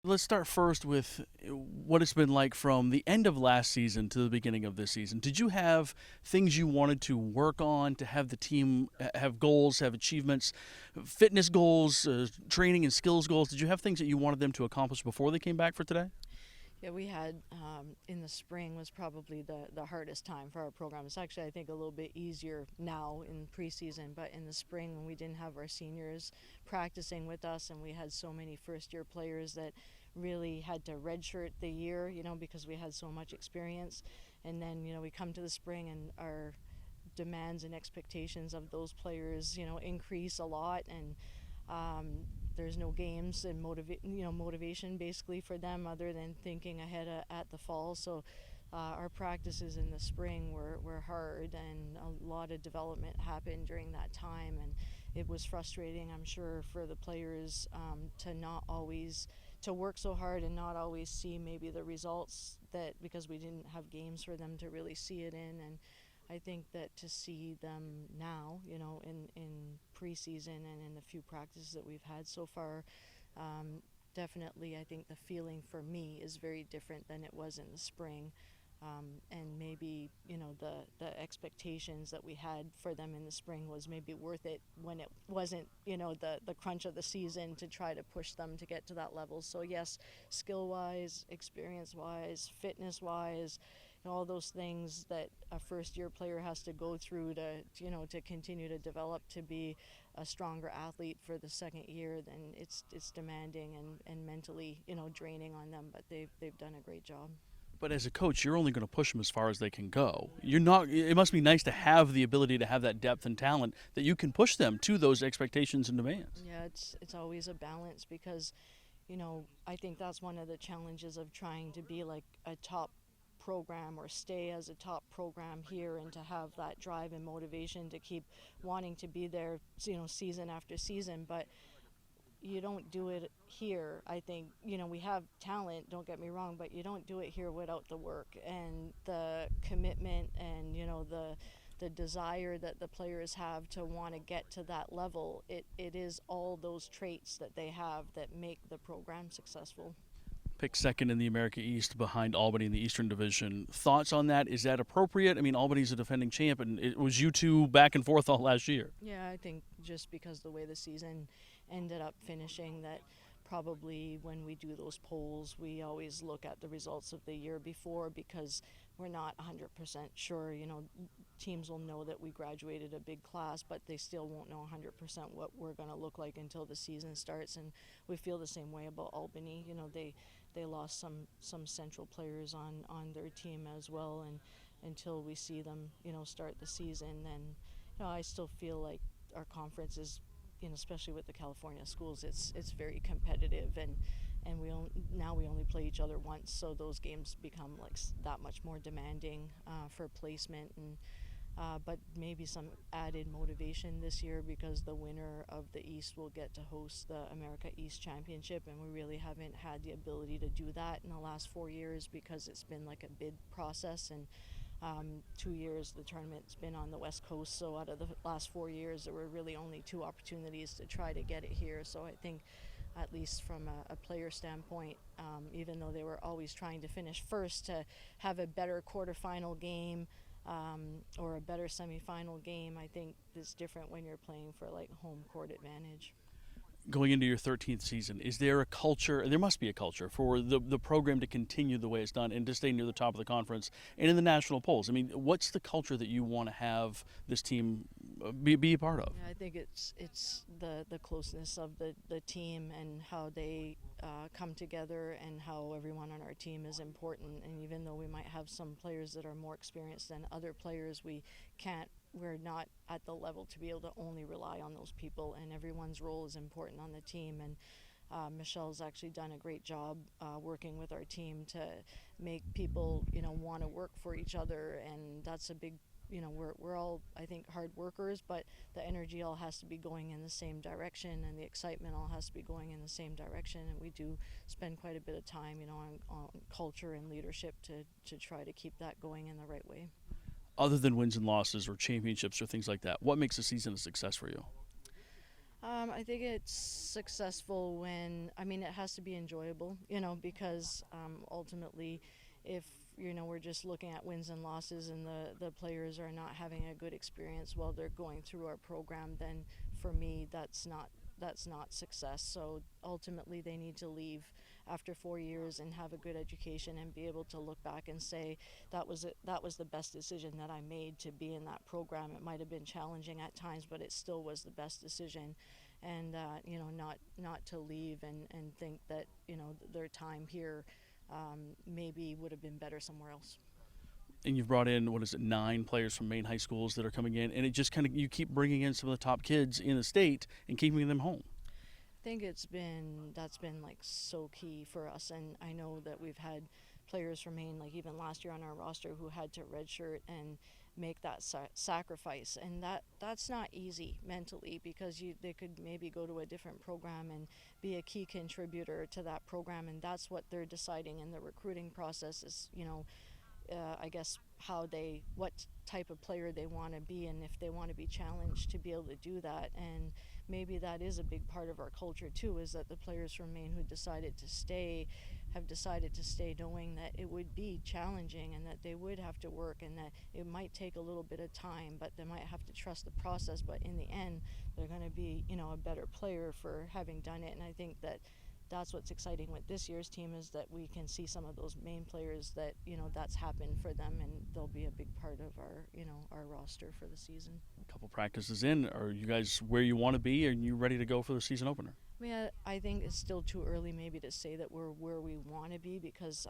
Let's start first with what it's been like from the end of last season to the beginning of this season. Did you have things you wanted to work on to have the team have goals, have achievements, fitness goals, training and skills goals? Did you have things that you wanted them to accomplish before they came back for today? Yeah, we had in the spring was probably the hardest time for our program. It's actually, I think, a little bit easier now in preseason, but in the spring when we didn't have our seniors practicing with us and we had so many first year players that really had to redshirt the year, because we had so much experience. And then, we come to the spring and our demands and expectations of those players, increase a lot. And um, there's no games and motivation basically for them other than thinking ahead at the fall. So our practices in the spring were hard, and a lot of development happened during that time. And it was frustrating, I'm sure, for the players to not always to work so hard and not always see maybe the results that because we didn't have games for them to really see it in. And I think that to see them now, in preseason and in the few practices that we've had so far, um, definitely I think the feeling for me is very different than it was in the spring. And maybe the expectations that we had for them in the spring was maybe worth it when it wasn't the crunch of the season to try to push them to get to that level. So yes, skill wise, experience wise, fitness wise, all those things that a first year player has to go through to continue to develop to be a stronger athlete for the second year. Then it's demanding and mentally draining on them, but they've done a great job. But as a coach, you're only going to push them as far as they can go. You're not. It must be nice to have the ability to have that depth and talent that you can push them to those expectations and demands. Yeah, it's always a balance because I think that's one of the challenges of trying to be like a top program or stay as a top program here and to have that drive and motivation to keep wanting to be there, season after season. But you don't do it here. I think, we have talent, don't get me wrong, but you don't do it here without the work and the commitment and, the desire that the players have to want to get to that level. It is all those traits that they have that make the program successful. Picked second in the America East behind Albany in the Eastern Division. Thoughts on that? Is that appropriate? I mean, Albany's a defending champ, and it was you two back and forth all last year. Yeah, I think just because the way the season ended up finishing, that probably when we do those polls, we always look at the results of the year before because we're not 100% sure. Teams will know that we graduated a big class, but they still won't know 100% what we're going to look like until the season starts. And we feel the same way about Albany. They lost some central players on their team as well, and until we see them, start the season, then I still feel like our conference is, especially with the California schools, it's very competitive, and now we only play each other once, so those games become like that much more demanding for placement. And but maybe some added motivation this year because the winner of the East will get to host the America East Championship, and we really haven't had the ability to do that in the last 4 years because it's been like a bid process. And 2 years the tournament's been on the West Coast, so out of the last 4 years there were really only two opportunities to try to get it here. So I think at least from a player standpoint, even though they were always trying to finish first, to have a better quarterfinal game or a better semifinal game, I think is different when you're playing for like home court advantage. Going into your 13th season, is there a culture, and there must be a culture, for the program to continue the way it's done and to stay near the top of the conference and in the national polls? I mean, what's the culture that you want to have this team be a part of? Yeah, I think it's the closeness of the team and how they come together and how everyone on our team is important. And even though we might have some players that are more experienced than other players, we're not at the level to be able to only rely on those people. And everyone's role is important on the team. And Michelle's actually done a great job working with our team to make people, want to work for each other, and that's a big we're all, I think, hard workers, but the energy all has to be going in the same direction, and the excitement all has to be going in the same direction. And we do spend quite a bit of time, on culture and leadership to try to keep that going in the right way. Other than wins and losses or championships or things like that, what makes a season a success for you? I think it's successful when, I mean, it has to be enjoyable, because ultimately, if, we're just looking at wins and losses and the players are not having a good experience while they're going through our program, then for me, that's not success. So ultimately, they need to leave after 4 years and have a good education and be able to look back and say that was the best decision that I made to be in that program. It might have been challenging at times, but it still was the best decision. And not to leave and think that their time here maybe would have been better somewhere else. And you've brought in, what is it, 9 players from Maine high schools that are coming in, and it just kind of, you keep bringing in some of the top kids in the state and keeping them home. I think that's been like so key for us, and I know that we've had players from Maine, like even last year on our roster, who had to redshirt and make that sacrifice, and that's not easy mentally, because they could maybe go to a different program and be a key contributor to that program, and that's what they're deciding in the recruiting process is, I guess what type of player they want to be, and if they want to be challenged to be able to do that. And maybe that is a big part of our culture too, is that the players from Maine who decided to stay have decided to stay knowing that it would be challenging and that they would have to work and that it might take a little bit of time, but they might have to trust the process, but in the end they're going to be a better player for having done it. And I think that's what's exciting with this year's team, is that we can see some of those Maine players that that's happened for them, and they'll be a big part of our roster for the season. A couple practices in, are you guys where you want to be? Are you ready to go for the season opener? I mean, I think it's still too early maybe to say that we're where we want to be, because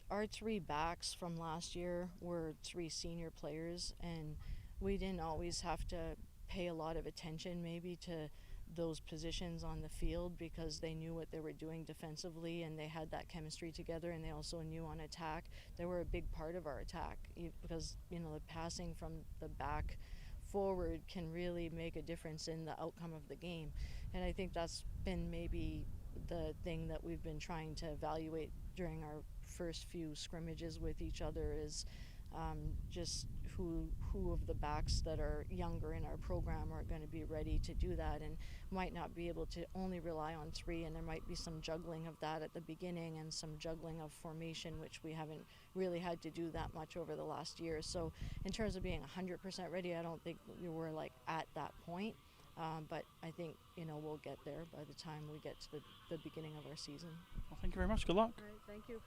our 3 backs from last year were 3 senior players, and we didn't always have to pay a lot of attention maybe to those positions on the field, because they knew what they were doing defensively and they had that chemistry together, and they also knew on attack they were a big part of our attack, because the passing from the back forward can really make a difference in the outcome of the game. And I think that's been maybe the thing that we've been trying to evaluate during our first few scrimmages with each other, is just who of the backs that are younger in our program are going to be ready to do that, and might not be able to only rely on 3, and there might be some juggling of that at the beginning and some juggling of formation, which we haven't really had to do that much over the last year. So in terms of being 100% ready, I don't think we're like at that point, but I think we'll get there by the time we get to the beginning of our season. Well, thank you very much. Good luck. All right, thank you.